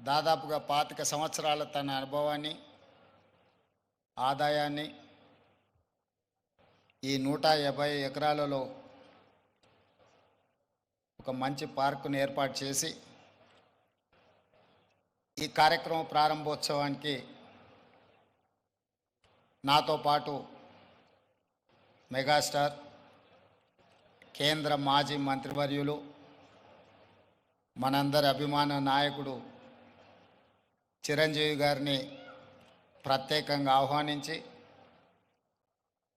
దాదాపుగా 25 సంవత్సరాల తన అనుభవాన్ని, ఆదాయాన్ని ఈ 150 ఎకరాలలో ఒక మంచి పార్కును ఏర్పాటు చేసి ఈ కార్యక్రమం ప్రారంభోత్సవానికి నాతో పాటు మెగాస్టార్ కేంద్ర మాజీ మంత్రివర్యులు మనందరి అభిమాన నాయకుడు చిరంజీవి గారిని ప్రత్యేకంగా ఆహ్వానించి,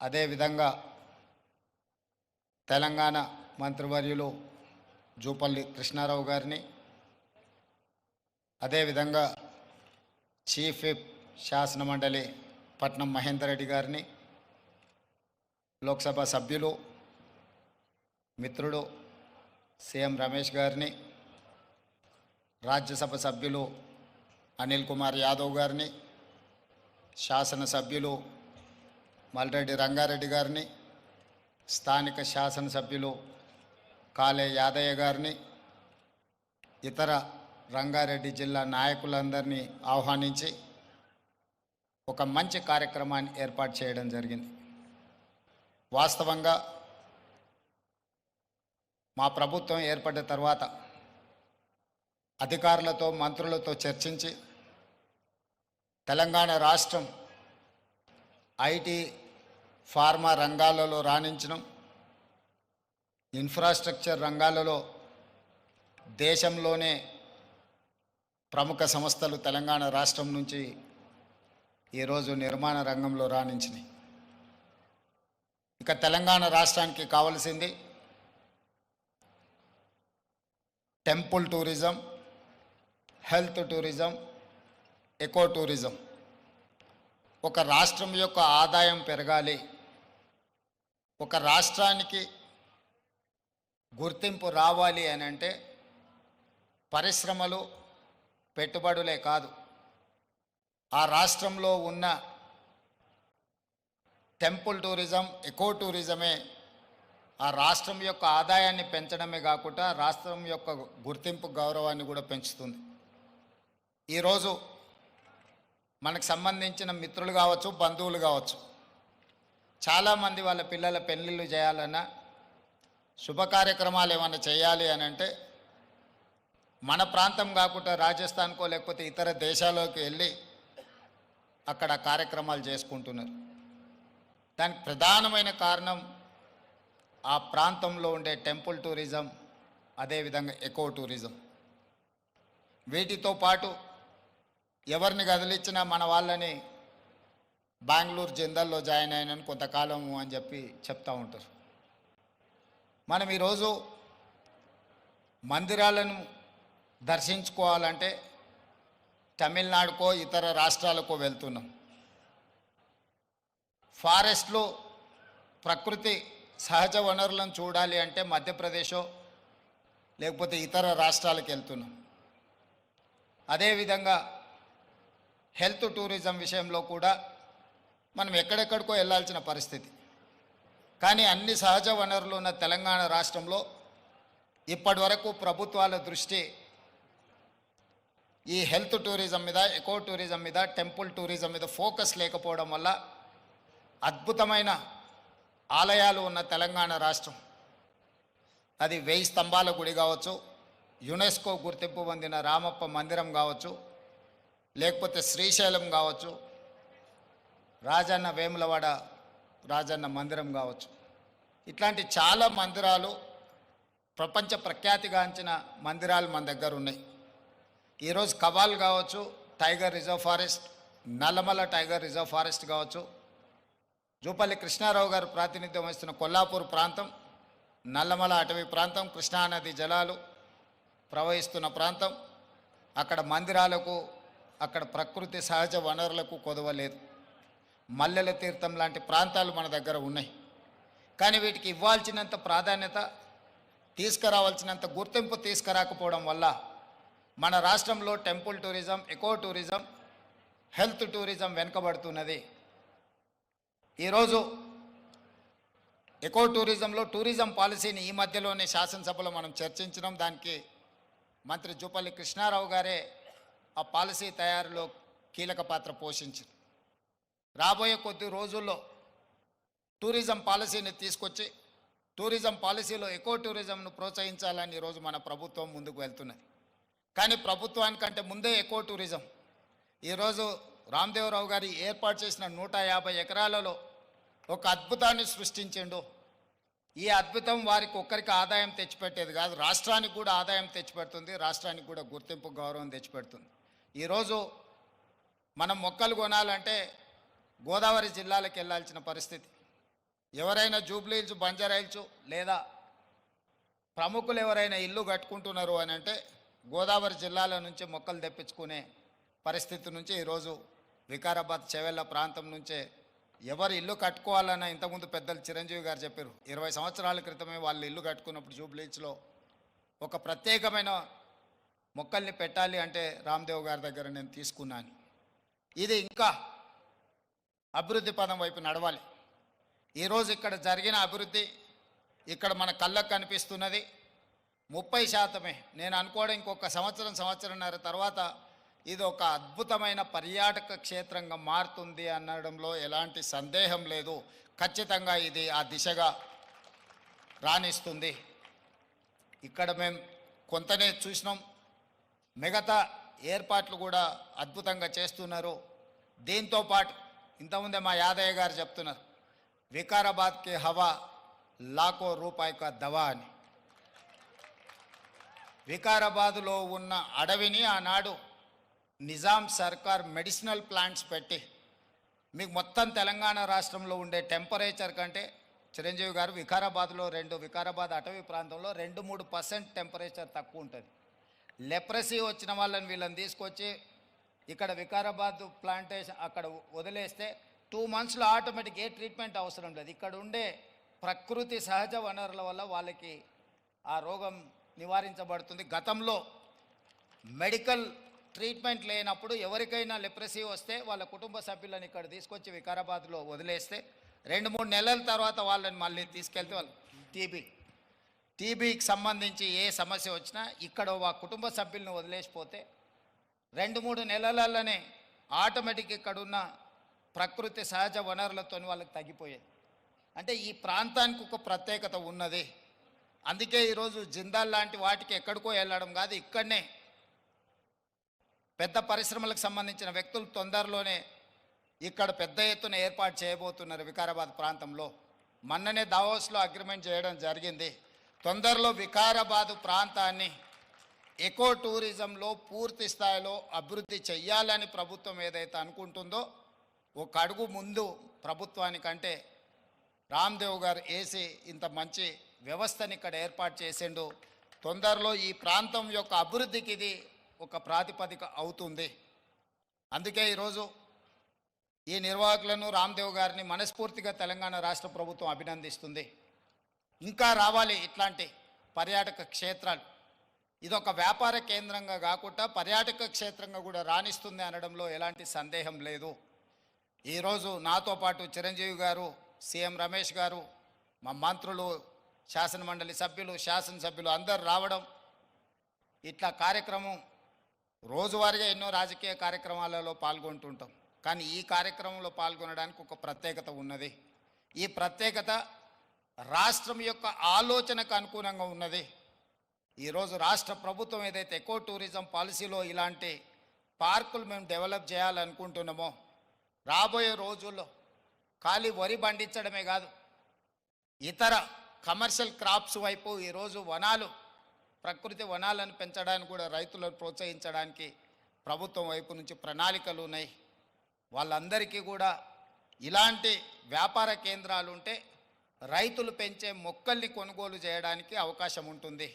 అదేవిధంగా తెలంగాణ మంత్రివర్యులు జూపల్లి కృష్ణారావు గారిని, అదేవిధంగా చీఫ్ విప్ శాసనమండలి పట్నం మహేందర్ రెడ్డి గారిని, లోక్సభ సభ్యులు మిత్రుడు సీఎం రమేష్ గారిని, రాజ్యసభ సభ్యులు అనిల్ కుమార్ యాదవ్ గారిని, శాసనసభ్యులు మల్రెడ్డి రంగారెడ్డి గారిని, స్థానిక శాసనసభ్యులు కాలే యాదయ్య గారిని, ఇతర రంగారెడ్డి జిల్లా నాయకులందరినీ ఆహ్వానించి ఒక మంచి కార్యక్రమాన్ని ఏర్పాటు చేయడం జరిగింది. వాస్తవంగా మా ప్రభుత్వం ఏర్పడ్డ తర్వాత అధికారులతో మంత్రులతో చర్చించి తెలంగాణ రాష్ట్రం ఐటీ ఫార్మా రంగాలలో రాణించడం, ఇన్ఫ్రాస్ట్రక్చర్ రంగాలలో దేశంలోనే ప్రముఖ సంస్థలు తెలంగాణ రాష్ట్రం నుంచి ఈరోజు నిర్మాణ రంగంలో రాణించినాయి. ఇక తెలంగాణ రాష్ట్రానికి కావలసింది temple tourism, health tourism, eco tourism. ఒక రాష్ట్రం యొక్క ఆదాయం పెరగాలి, ఒక రాష్ట్రానికి గుర్తింపు రావాలి అని అంటే పరిశ్రమలు, పెట్టుబడులే కాదు, ఆ రాష్ట్రంలో ఉన్న టెంపుల్ టూరిజం, ఎకో టూరిజమే ఆ రాష్ట్రం యొక్క ఆదాయాన్ని పెంచడమే కాకుండా రాష్ట్రం యొక్క గుర్తింపు, గౌరవాన్ని కూడా పెంచుతుంది. ఈరోజు మనకు సంబంధించిన మిత్రులు కావచ్చు, బంధువులు కావచ్చు, చాలామంది వాళ్ళ పిల్లల పెళ్ళిళ్ళు చేయాలన్నా, శుభ కార్యక్రమాలు ఏమైనా చేయాలి అని అంటే మన ప్రాంతం కాకుండా రాజస్థాన్కో లేకపోతే ఇతర దేశాల్లోకి వెళ్ళి అక్కడ కార్యక్రమాలు చేసుకుంటున్నారు. దానికి ప్రధానమైన కారణం ఆ ప్రాంతంలో ఉండే టెంపుల్ టూరిజం, అదేవిధంగా ఎకో టూరిజం. వీటితో పాటు ఎవరిని కదిలిచ్చినా మన వాళ్ళని బెంగళూరు జిందల్లో జాయిన్ అయినని కొంతకాలము అని చెప్పి చెప్తూ ఉంటారు. మనం ఈరోజు మందిరాలను దర్శించుకోవాలంటే తమిళనాడుకో ఇతర రాష్ట్రాలకో వెళ్తున్నాం. ఫారెస్ట్లో ప్రకృతి సహజ వనరులను చూడాలి అంటే మధ్యప్రదేశో లేకపోతే ఇతర రాష్ట్రాలకు వెళ్తున్నాం. అదేవిధంగా హెల్త్ టూరిజం విషయంలో కూడా మనం ఎక్కడెక్కడికో వెళ్ళాల్సిన పరిస్థితి. కానీ అన్ని సహజ వనరులు ఉన్న తెలంగాణ రాష్ట్రంలో ఇప్పటి వరకు ప్రభుత్వాల దృష్టి ఈ హెల్త్ టూరిజం మీద, ఎకో టూరిజం మీద, టెంపుల్ టూరిజం మీద ఫోకస్ లేకపోవడం వల్ల అద్భుతమైన ఆలయాలు ఉన్న తెలంగాణ రాష్ట్రం, అది 1000 స్తంభాల గుడి కావచ్చు, యునెస్కో గుర్తింపు పొందిన రామప్ప మందిరం కావచ్చు, లేకపోతే శ్రీశైలం కావచ్చు, రాజన్న వేములవాడ రాజన్న మందిరం కావచ్చు, ఇట్లాంటి చాలా మందిరాలు, ప్రపంచ ప్రఖ్యాతిగాంచిన మందిరాలు మన దగ్గర ఉన్నాయి. ఈరోజు కవాల్ కావచ్చు, tiger reserve forest, Nallamala tiger reserve forest కావచ్చు, జూపల్లి కృష్ణారావు గారు ప్రాతినిధ్యం వహిస్తున్న కొల్లాపూర్ ప్రాంతం, నల్లమల అటవీ ప్రాంతం, కృష్ణానది జలాలు ప్రవహిస్తున్న ప్రాంతం, అక్కడ మందిరాలకు, అక్కడ ప్రకృతి సహజ వనరులకు కొదవలేదు. మల్లెల తీర్థం లాంటి ప్రాంతాలు మన దగ్గర ఉన్నాయి. కానీ వీటికి ఇవ్వాల్సినంత ప్రాధాన్యత, తీసుకురావాల్సినంత గుర్తింపు తీసుకురాకపోవడం వల్ల మన రాష్ట్రంలో temple tourism, eco tourism, health tourism వెనుకబడుతున్నది. ఈరోజు ఎకో టూరిజంలో టూరిజం పాలసీని ఈ మధ్యలోనే శాసనసభలో మనం చర్చించడం, దానికి మంత్రి జూపల్లి కృష్ణారావు గారే ఆ పాలసీ తయారీలో కీలక పాత్ర పోషించింది. రాబోయే కొద్ది రోజుల్లో టూరిజం పాలసీని తీసుకొచ్చి టూరిజం పాలసీలో ఎకో టూరిజంను ప్రోత్సహించాలని ఈరోజు మన ప్రభుత్వం ముందుకు వెళ్తున్నది. కానీ ప్రభుత్వానికంటే ముందే ఎకో టూరిజం ఈరోజు రామదేవరావు గారి ఏర్పాటు చేసిన 150 ఎకరాలలో ఒక అద్భుతాన్ని సృష్టించిండు. ఈ అద్భుతం వారికి ఒక్కరికి ఆదాయం తెచ్చిపెట్టేది కాదు, రాష్ట్రానికి కూడా ఆదాయం తెచ్చిపెడుతుంది, రాష్ట్రానికి కూడా గుర్తింపు గౌరవం తెచ్చిపెడుతుంది. ఈరోజు మనం మొక్కలు కొనాలంటే గోదావరి జిల్లాలకు వెళ్ళాల్సిన పరిస్థితి. ఎవరైనా జూబ్లీహిల్స్, బంజారాహిల్స్ లేదా ప్రముఖులు ఎవరైనా ఇల్లు కట్టుకుంటున్నారు అని అంటే గోదావరి జిల్లాల నుంచి మొక్కలు తెప్పించుకునే పరిస్థితి నుంచి ఈరోజు వికారాబాద్ చెవెళ్ళ ప్రాంతం నుంచే ఎవరు ఇల్లు కట్టుకోవాలన్న ఇంతకుముందు పెద్దలు చిరంజీవి గారు చెప్పారు. 20 సంవత్సరాల క్రితమే వాళ్ళు ఇల్లు కట్టుకున్నప్పుడు జూబ్లీహిల్స్లో ఒక ప్రత్యేకమైన మొక్కల్ని పెట్టాలి అంటే రామ్దేవ్ గారి దగ్గర నేను తీసుకున్నాను. ఇది ఇంకా అభివృద్ధి పదం వైపు నడవాలి. ఈరోజు ఇక్కడ జరిగిన అభివృద్ధి ఇక్కడ మన కళ్ళకు కనిపిస్తున్నది 30%. నేను అనుకోవడం ఇంకొక సంవత్సరంన్నర తర్వాత ఇది ఒక అద్భుతమైన పర్యాటక క్షేత్రంగా మారుతుంది అనడంలో ఎలాంటి సందేహం లేదు. ఖచ్చితంగా ఇది ఆ దిశగా రాణిస్తుంది. ఇక్కడ మేము కొంతనే చూసినాం, మిగతా ఏర్పాట్లు కూడా అద్భుతంగా చేస్తున్నారు. దీంతోపాటు ఇంతకుముందే మా యాదయ్య గారు చెప్తున్నారు, వికారాబాద్కి హవా లాఖో రూపాయి కా దవా అని. వికారాబాదులో ఉన్న అడవిని ఆనాడు నిజాం సర్కార్ మెడిసినల్ ప్లాంట్స్ పెట్టి మీకు మొత్తం తెలంగాణ రాష్ట్రంలో ఉండే టెంపరేచర్ కంటే చిరంజీవి గారు వికారాబాద్లో వికారాబాద్ అటవీ ప్రాంతంలో 2-3% టెంపరేచర్ తక్కువ ఉంటుంది. లెప్రసీ వచ్చిన వాళ్ళని వీళ్ళని తీసుకొచ్చి ఇక్కడ వికారాబాద్ ప్లాంటేషన్ అక్కడ వదిలేస్తే 2 monthsలో ఆటోమేటిక్ ఏ ట్రీట్మెంట్ అవసరం లేదు. ఇక్కడ ఉండే ప్రకృతి సహజ వనరుల వల్ల వాళ్ళకి ఆ రోగం నివారించబడుతుంది. గతంలో మెడికల్ ట్రీట్మెంట్ లేనప్పుడు ఎవరికైనా లెప్రసీ వస్తే వాళ్ళ కుటుంబ సభ్యులను ఇక్కడ తీసుకొచ్చి వికారాబాద్లో వదిలేస్తే 2-3 నెలల తర్వాత వాళ్ళని మళ్ళీ తీసుకెళ్తే వాళ్ళు టీబీకి సంబంధించి ఏ సమస్య వచ్చినా ఇక్కడ ఆ కుటుంబ సభ్యులను వదిలేసిపోతే 2-3 నెలలలోనే ఆటోమేటిక్ ఇక్కడున్న ప్రకృతి సహజ వనరులతో వాళ్ళకి తగ్గిపోయేది. అంటే ఈ ప్రాంతానికి ఒక ప్రత్యేకత ఉన్నది. అందుకే ఈరోజు జిందాల్ లాంటి వాటికి ఎక్కడికో వెళ్ళడం కాదు, ఇక్కడనే పెద్ద పరిశ్రమలకు సంబంధించిన వ్యక్తులు తొందరలోనే ఇక్కడ పెద్ద ఎత్తున ఏర్పాటు చేయబోతున్నారు వికారాబాద్ ప్రాంతంలో. మొన్ననే దావోస్లో అగ్రిమెంట్ చేయడం జరిగింది. తొందరలో వికారాబాద్ ప్రాంతాన్ని ఎకో టూరిజంలో పూర్తి స్థాయిలో అభివృద్ధి చెయ్యాలని ప్రభుత్వం ఏదైతే అనుకుంటుందో ఒక అడుగు ముందు ప్రభుత్వానికంటే రామ్దేవ్ గారు వేసి ఇంత మంచి వ్యవస్థని ఇక్కడ ఏర్పాటు చేసిండు. తొందరలో ఈ ప్రాంతం యొక్క అభివృద్ధికి ఇది ఒక ప్రాతిపదిక అవుతుంది. అందుకే ఈరోజు ఈ నిర్వాహకులను రామ్దేవ్ గారిని మనస్ఫూర్తిగా తెలంగాణ రాష్ట్ర ప్రభుత్వం అభినందిస్తుంది. ఇంకా రావాలి ఇట్లాంటి పర్యాటక క్షేత్రాలు. ఇదొక వ్యాపార కేంద్రంగా కాకుండా పర్యాటక క్షేత్రంగా కూడా రాణిస్తుంది అనడంలో ఎలాంటి సందేహం లేదు. ఈరోజు నాతో పాటు చిరంజీవి గారు, సీఎం రమేష్ గారు, మా మంత్రులు, శాసనమండలి సభ్యులు, శాసనసభ్యులు అందరు రావడం, ఇట్లా కార్యక్రమం రోజువారీగా ఎన్నో రాజకీయ కార్యక్రమాలలో పాల్గొంటుంటాం. కానీ ఈ కార్యక్రమంలో పాల్గొనడానికి ఒక ప్రత్యేకత ఉన్నది. ఈ ప్రత్యేకత రాష్ట్రం యొక్క ఆలోచనకు అనుగుణంగా ఉన్నది. ఈరోజు రాష్ట్ర ప్రభుత్వం ఏదైతే ఎకో టూరిజం పాలసీలో ఇలాంటి పార్కులు మేము డెవలప్ చేయాలనుకుంటున్నామో రాబోయే రోజుల్లో ఖాళీ వరి పండించడమే కాదు, ఇతర కమర్షియల్ క్రాప్స్ వైపు ఈరోజు వనాలు, ప్రకృతి వనాలను పెంచడానికి కూడా రైతులను ప్రోత్సహించడానికి ప్రభుత్వం వైపు నుంచి ప్రణాళికలు ఉన్నాయి. వాళ్ళందరికీ కూడా ఇలాంటి వ్యాపార కేంద్రాలు ఉంటే రైతులు పెంచే మొక్కల్ని కొనుగోలు చేయడానికి అవకాశం ఉంటుంది.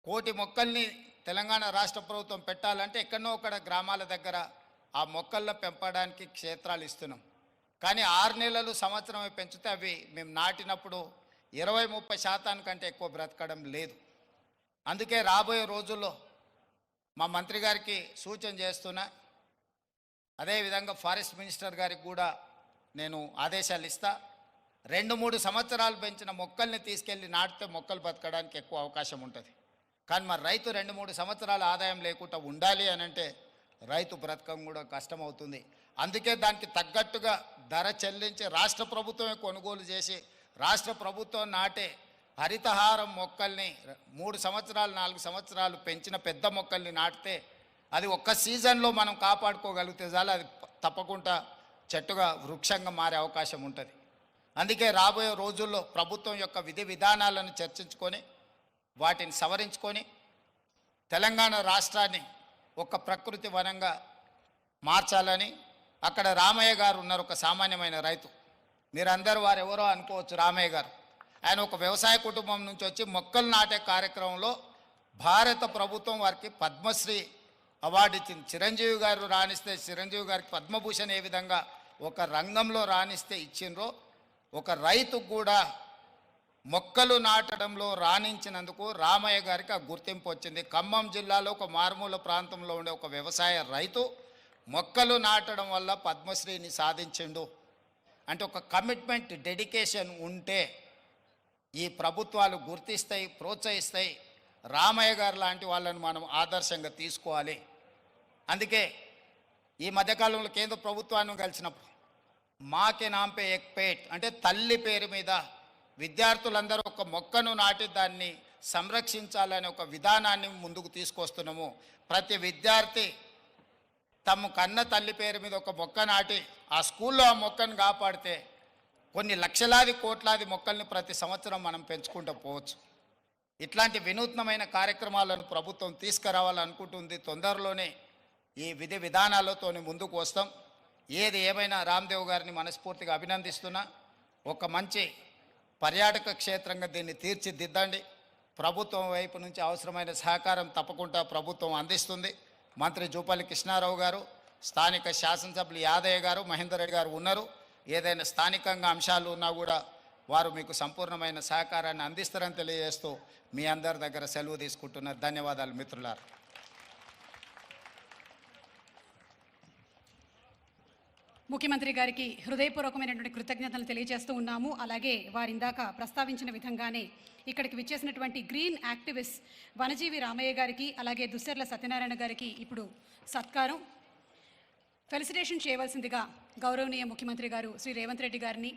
1,000,000 మొక్కల్ని తెలంగాణ రాష్ట్ర ప్రభుత్వం పెట్టాలంటే ఎక్కడో ఒకడ గ్రామాల దగ్గర ఆ మొక్కల్లో పెంపడానికి క్షేత్రాలు ఇస్తున్నాం. కానీ 6 నెలలు, సంవత్సరమే పెంచితే అవి మేము నాటినప్పుడు 20-30% కంటే ఎక్కువ బ్రతకడం లేదు. అందుకే రాబోయే రోజుల్లో మా మంత్రి గారికి సూచన చేస్తున్నా, అదేవిధంగా ఫారెస్ట్ మినిస్టర్ గారికి కూడా నేను ఆదేశాలు ఇస్తా. 2-3 సంవత్సరాలు పెంచిన మొక్కల్ని తీసుకెళ్ళి నాటితే మొక్కలు బతకడానికి ఎక్కువ అవకాశం ఉంటుంది. కానీ మరి రైతు 2-3 సంవత్సరాల ఆదాయం లేకుండా ఉండాలి అని అంటే రైతు బ్రతకం కూడా కష్టమవుతుంది. అందుకే దానికి తగ్గట్టుగా ధర చెల్లించి రాష్ట్ర ప్రభుత్వమే కొనుగోలు చేసి రాష్ట్ర ప్రభుత్వం నాటే హరితహారం మొక్కల్ని 3 సంవత్సరాలు 4 సంవత్సరాలు పెంచిన పెద్ద మొక్కల్ని నాటితే అది ఒక్క సీజన్లో మనం కాపాడుకోగలిగితే చాలు, అది తప్పకుండా చెట్టుగా వృక్షంగా మారే అవకాశం ఉంటుంది. అందుకే రాబోయే రోజుల్లో ప్రభుత్వం యొక్క విధి విధానాలను చర్చించుకొని వాటిని సవరించుకొని తెలంగాణ రాష్ట్రాన్ని ఒక ప్రకృతి వనంగా మార్చాలని. అక్కడ రామయ్య గారు ఉన్నారు, ఒక సామాన్యమైన రైతు. మీరందరూ వారెవరో అనుకోవచ్చు. రామయ్య గారు ఆయన ఒక వ్యవసాయ కుటుంబం నుంచి వచ్చి మొక్కలు నాటే కార్యక్రమంలో భారత ప్రభుత్వం వారికి పద్మశ్రీ అవార్డు ఇచ్చింది. చిరంజీవి గారు రాణిస్తే చిరంజీవి గారికి పద్మభూషణ్ ఏ విధంగా ఒక రంగంలో రాణిస్తే ఇచ్చిండ్రో, ఒక రైతుకు కూడా మొక్కలు నాటడంలో రాణించినందుకు రామయ్య గారికి ఆ గుర్తింపు వచ్చింది. ఖమ్మం జిల్లాలో ఒక మారుమూల ప్రాంతంలో ఉండే ఒక వ్యవసాయ రైతు మొక్కలు నాటడం వల్ల పద్మశ్రీని సాధించిండు. అంటే ఒక కమిట్మెంట్, డెడికేషన్ ఉంటే ఈ ప్రభుత్వాలు గుర్తిస్తాయి, ప్రోత్సహిస్తాయి. రామయ్య గారు లాంటి వాళ్ళని మనం ఆదర్శంగా తీసుకోవాలి. అందుకే ఈ మధ్యకాలంలో కేంద్ర ప్రభుత్వాన్ని కలిసినప్పుడు మాకే నాంపే ఎక్ పేట్ అంటే తల్లి పేరు మీద విద్యార్థులందరూ ఒక మొక్కను నాటి దాన్ని సంరక్షించాలనే ఒక విధానాన్ని ముందుకు తీసుకొస్తున్నాము. ప్రతి విద్యార్థి తమ కన్న తల్లి పేరు మీద ఒక మొక్క నాటి ఆ స్కూల్లో ఆ మొక్కను కాపాడితే కొన్ని లక్షలాది కోట్లాది మొక్కల్ని ప్రతి సంవత్సరం మనం పెంచుకుంటూ పోవచ్చు. ఇట్లాంటి వినూత్నమైన కార్యక్రమాలను ప్రభుత్వం తీసుకురావాలనుకుంటుంది. తొందరలోనే ఈ విధి విధానాలతో ముందుకు వస్తాం. ఏది ఏమైనా రామ్దేవ్ గారిని మనస్ఫూర్తిగా అభినందిస్తున్నా. ఒక మంచి పర్యాటక క్షేత్రంగా దీన్ని తీర్చిదిద్దండి. ప్రభుత్వం వైపు నుంచి అవసరమైన సహకారం తప్పకుండా ప్రభుత్వం అందిస్తుంది. మంత్రి జూపల్లి కృష్ణారావు గారు, స్థానిక శాసనసభ్యులు యాదయ్య గారు, మహేందర్ రెడ్డి గారు ఉన్నారు. ఏదైనా స్థానికంగా అంశాలు ఉన్నా కూడా వారు మీకు సంపూర్ణమైన సహకారాన్ని అందిస్తారని తెలియజేస్తూ మీ అందరి దగ్గర సెలవు తీసుకుంటున్నారు. ధన్యవాదాలు మిత్రులారా. ముఖ్యమంత్రి గారికి హృదయపూర్వకమైనటువంటి కృతజ్ఞతలు తెలియజేస్తూ ఉన్నాము. అలాగే వారి ఇందాక ప్రస్తావించిన విధంగానే ఇక్కడికి విచ్చేసినటువంటి గ్రీన్ యాక్టివిస్ట్ వనజీవి రామయ్య గారికి, అలాగే దుస్సెర్ల సత్యనారాయణ గారికి ఇప్పుడు సత్కారం ఫెలిసిటేషన్ చేయవలసిందిగా గౌరవనీయ ముఖ్యమంత్రి గారు శ్రీ రేవంత్ రెడ్డి గారిని